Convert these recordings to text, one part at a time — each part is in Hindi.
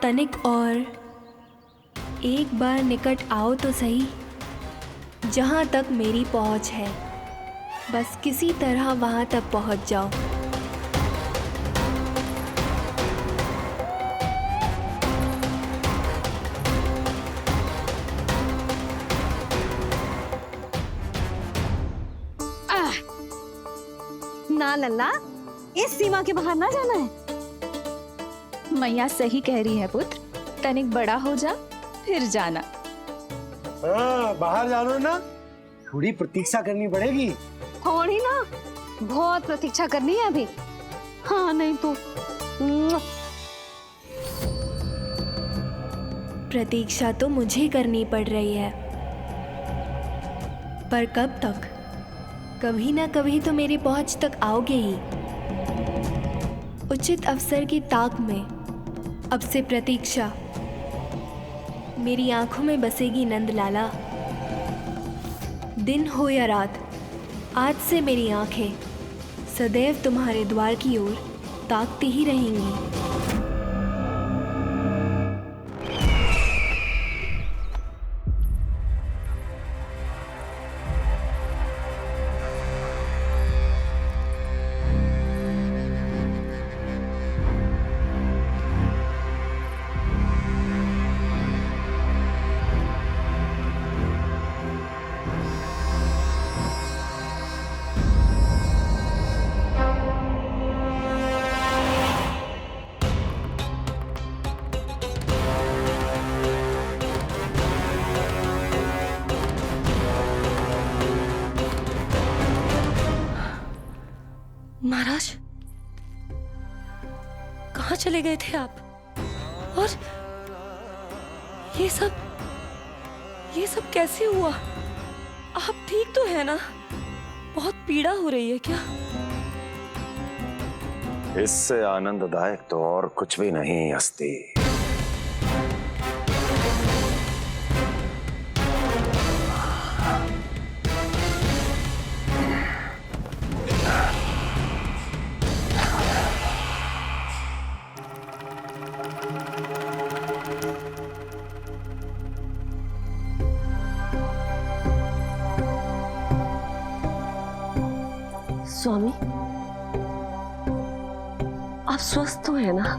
तनिक और एक बार निकट आओ तो सही, जहाँ तक मेरी पहुँच है। बस किसी तरह वहाँ तक पहुँच जाओ। ना लल्ला, इस सीमा के बाहर ना जाना है। मैया सही कह रही है पुत्र, तनिक बड़ा हो जा फिर जाना। हाँ, बाहर जाना ना, थोड़ी प्रतीक्षा करनी पड़ेगी। थोड़ी ना, बहुत प्रतीक्षा करनी है अभी। हाँ नहीं तो प्रतीक्षा तो मुझे करनी पड़ रही है, पर कब तक? कभी ना कभी तो मेरी पहुंच तक आओगे ही। उचित अवसर की ताक में अब से प्रतीक्षा मेरी आंखों में बसेगी नंदलाला। दिन हो या रात, आज से मेरी आंखें सदैव तुम्हारे द्वार की ओर ताकती ही रहेंगी। महाराज, कहाँ चले गए थे आप? और ये सब कैसे हुआ? आप ठीक तो है ना? बहुत पीड़ा हो रही है क्या? इससे आनंददायक तो और कुछ भी नहीं हस्ती। स्वामी, आप स्वस्थ तो है ना?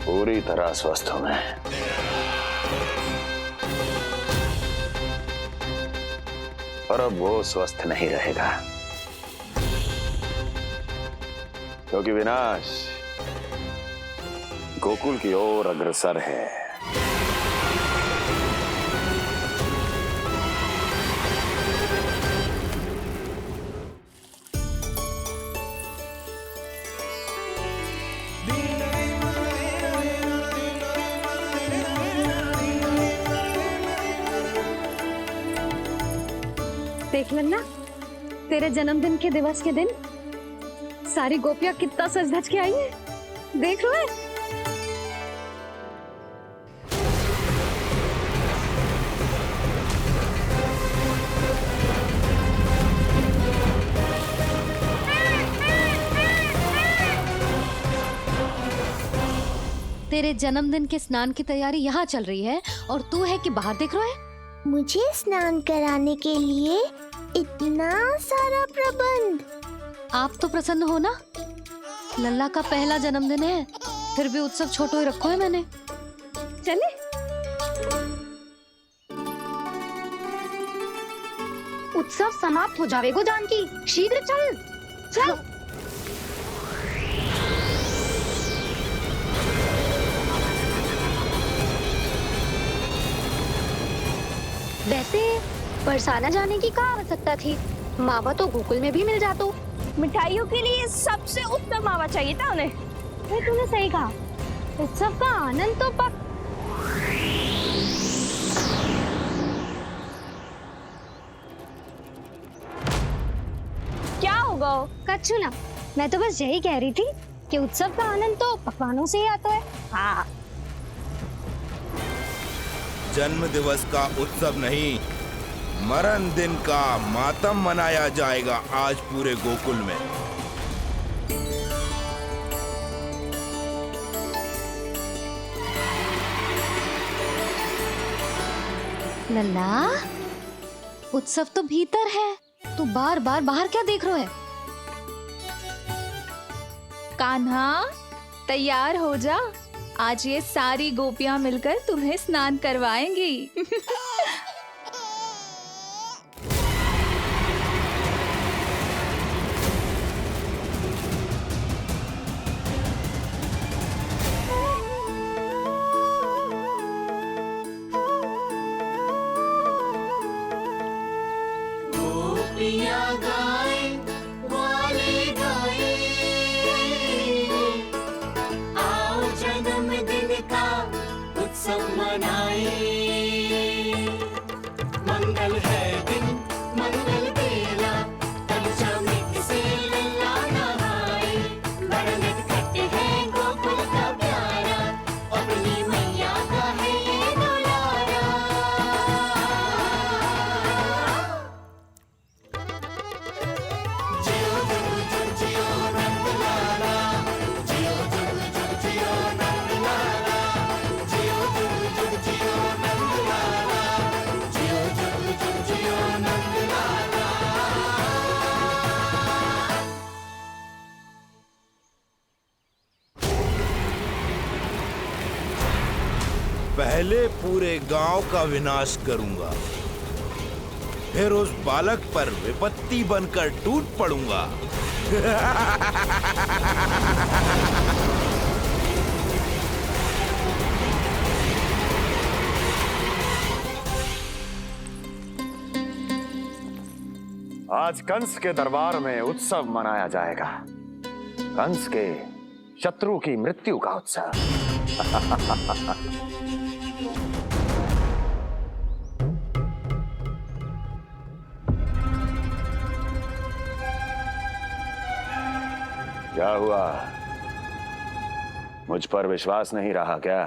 पूरी तरह स्वस्थ हूं मैं। पर अब वो स्वस्थ नहीं रहेगा, क्योंकि विनाश गोकुल की ओर अग्रसर है। देख लेना, तेरे जन्मदिन के दिवस के दिन सारी गोपियां कितना सज धज के आई है। देख लो है। तेरे जन्मदिन के स्नान की तैयारी यहाँ चल रही है और तू है कि बाहर देख रहा है। मुझे स्नान कराने के लिए इतना सारा प्रबंध। आप तो प्रसन्न हो ना? लल्ला का पहला जन्मदिन है, फिर भी उत्सव छोटो ही रखो है मैंने। चले उत्सव समाप्त हो जाएगा जानकी, शीघ्र चल चल। वैसे बरसाना जाने की क्या आवश्यकता थी? मावा तो गोकुल में भी मिल जातो। मिठाइयों के लिए सबसे उत्तम मावा चाहिए था उन्हें। तूने सही कहा, उत्सव का आनंद तो पक। क्या होगा? कच्छु ना, मैं तो बस यही कह रही थी कि उत्सव का आनंद तो पकवानों से ही आता है। हाँ, जन्म दिवस का उत्सव नहीं, मरण दिन का मातम मनाया जाएगा आज पूरे गोकुल में। लल्ला, उत्सव तो भीतर है, तू बार बार बाहर क्या देख रहा है? कान्हा, तैयार हो जा। आज ये सारी गोपियां मिलकर तुम्हें स्नान करवाएंगी। पहले पूरे गांव का विनाश करूंगा, फिर उस बालक पर विपत्ति बनकर टूट पड़ूंगा। आज कंस के दरबार में उत्सव मनाया जाएगा, कंस के शत्रु की मृत्यु का उत्सव। क्या हुआ, मुझ पर विश्वास नहीं रहा क्या?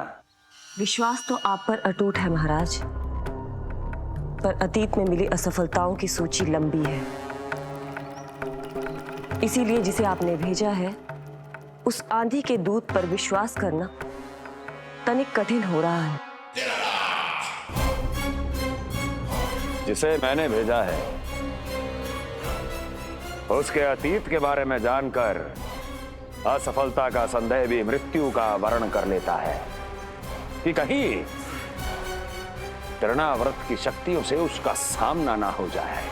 विश्वास तो आप पर अटूट है महाराज, पर अतीत में मिली असफलताओं की सूची लंबी है। इसीलिए जिसे आपने भेजा है उस आंधी के दूत पर विश्वास करना तनिक कठिन हो रहा है। जिसे मैंने भेजा है उसके अतीत के बारे में जानकर असफलता का संदेह भी मृत्यु का वर्ण कर लेता है कि कहीं तृणाव्रत की शक्तियों से उसका सामना ना हो जाए।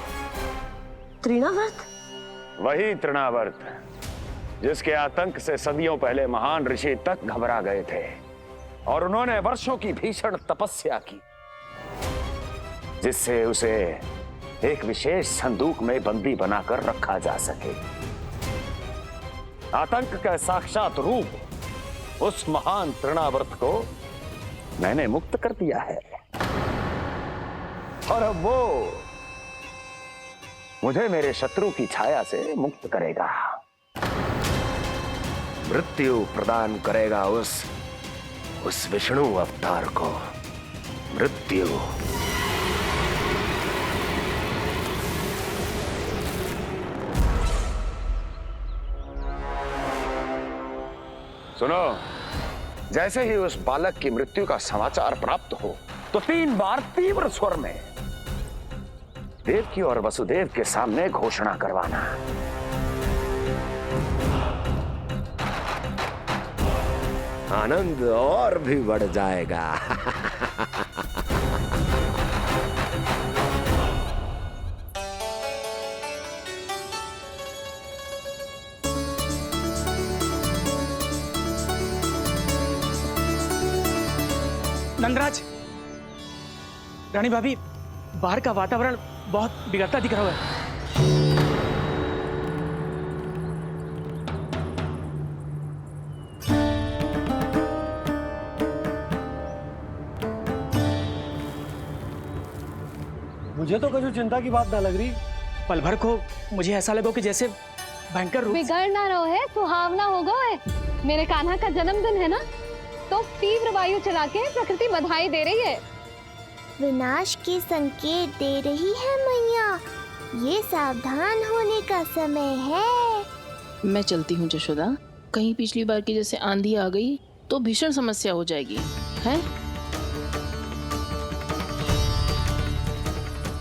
तृणाव्रत? वही तृणाव्रत जिसके आतंक से सदियों पहले महान ऋषि तक घबरा गए थे और उन्होंने वर्षों की भीषण तपस्या की, जिससे उसे एक विशेष संदूक में बंदी बनाकर रखा जा सके। आतंक का साक्षात रूप उस महान तृणाव्रत को मैंने मुक्त कर दिया है और अब वो मुझे मेरे शत्रु की छाया से मुक्त करेगा, मृत्यु प्रदान करेगा उस विष्णु अवतार को मृत्यु। सुनो, जैसे ही उस बालक की मृत्यु का समाचार प्राप्त हो तो 3 बार तीव्र स्वर में देवकी और वसुदेव के सामने घोषणा करवाना। आनंद और भी बढ़ जाएगा। नंदराज, रानी भाभी, बाहर का वातावरण बहुत बिगड़ता दिख रहा है। मुझे तो कुछ चिंता की बात ना लग रही। पल भर को मुझे ऐसा लगो कि जैसे भयंकर रूप। बिगड़ ना रहो है, सुहावना होगा है। मेरे कान्हा का जन्मदिन है ना, तो तीव्र वायु चला के प्रकृति बधाई दे रही है। विनाश के संकेत दे रही है मैया, ये सावधान होने का समय है। मैं चलती हूँ जशोदा, कहीं पिछली बार की जैसे आंधी आ गई तो भीषण समस्या हो जाएगी, है?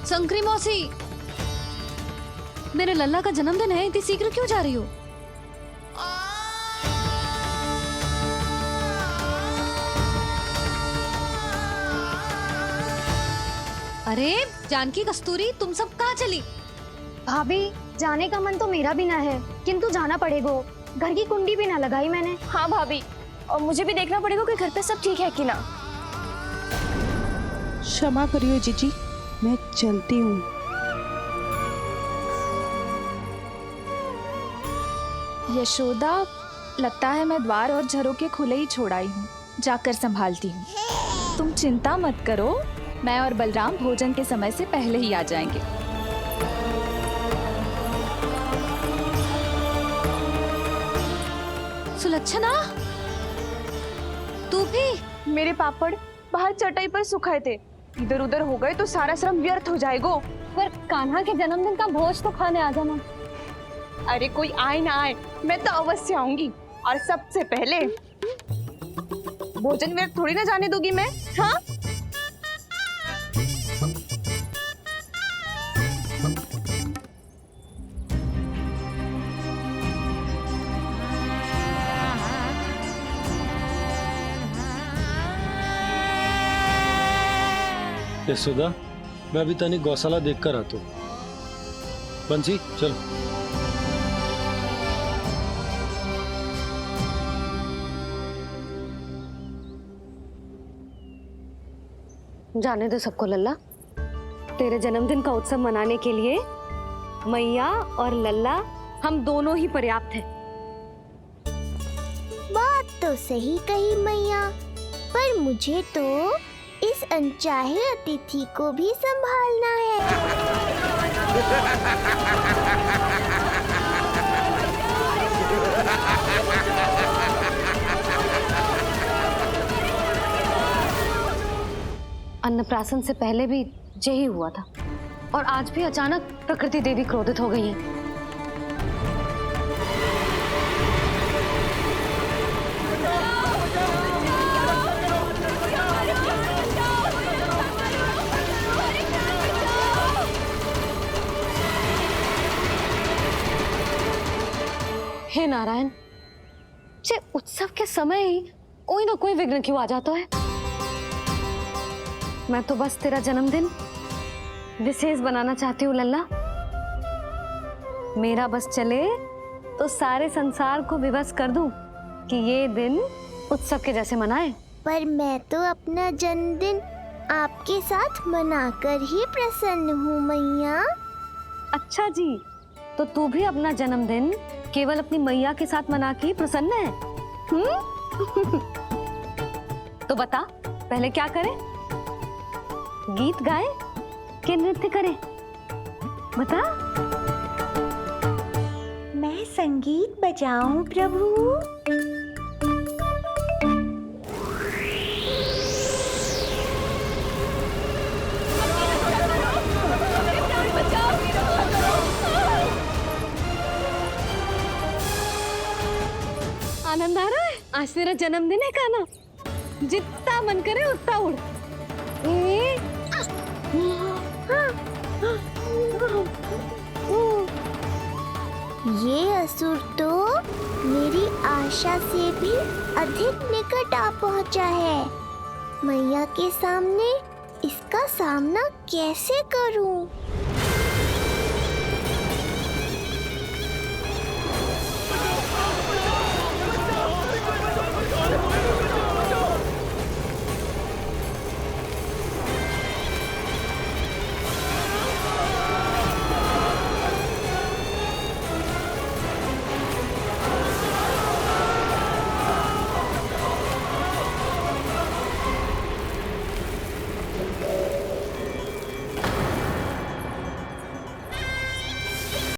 संक्री मौसी, मेरे लल्ला का जन्मदिन है, इतनी शीघ्र क्यों जा रही हो? अरे जानकी, कस्तूरी, तुम सब कहाँ चली? भाभी, जाने का मन तो मेरा भी ना है, किंतु जाना पड़ेगा। घर की कुंडी भी ना लगाई मैंने। हाँ भाभी, और मुझे भी देखना पड़ेगा कि घर पे सब ठीक है कि ना। क्षमा करिए जीजी, मैं चलती हूँ। यशोदा, लगता है मैं द्वार और झरोखे खुले ही छोड़ आई हूँ, जाकर संभालती हूँ। तुम चिंता मत करो, मैं और बलराम भोजन के समय से पहले ही आ जाएंगे। सुलक्षणा, तू भी? मेरे पापड़ बाहर चटाई पर सुखाए थे, इधर उधर हो गए तो सारा श्रम व्यर्थ हो जाएगा। पर कान्हा के जन्मदिन का भोज तो खाने आ जाना। अरे कोई आए ना आए, मैं तो अवश्य आऊंगी, और सबसे पहले भोजन व्यर्थ थोड़ी ना जाने दूंगी मैं। हाँ, यशोदा, मैं अभी तनिक गौशाला देख कर आता हूँ। बंसी, चलो। जाने दो सबको लल्ला, तेरे जन्मदिन का उत्सव मनाने के लिए मैया और लल्ला हम दोनों ही पर्याप्त हैं। बात तो सही कही मैया, पर मुझे तो इस अनचाहे अतिथि को भी संभालना है। अन्नप्राशन से पहले भी यही हुआ था, और आज भी अचानक प्रकृति देवी क्रोधित हो गई है। हे नारायण, जे उत्सव के समय ही कोई ना कोई विघ्न क्यों आ जाता है। मैं तो बस तेरा जन्मदिन विशेष बनाना चाहती हूँ लल्ला। मेरा बस चले तो सारे संसार को विवश कर दूं कि ये दिन उत्सव के जैसे मनाए। पर मैं तो अपना जन्मदिन आपके साथ मनाकर ही प्रसन्न हूँ मैया। अच्छा जी, तो तू भी अपना जन्मदिन केवल अपनी मैया के साथ मना के ही प्रसन्न है? तो बता, पहले क्या करें? गीत गाए कि नृत्य करें? बता। मैं संगीत बजाऊं प्रभु? आनंद आ रहा है? आज तेरा जन्मदिन है कान्हा, जितना मन करे उतना उड़। ये असुर तो मेरी आशा से भी अधिक निकट आ पहुंचा है। मैया के सामने इसका सामना कैसे करूं?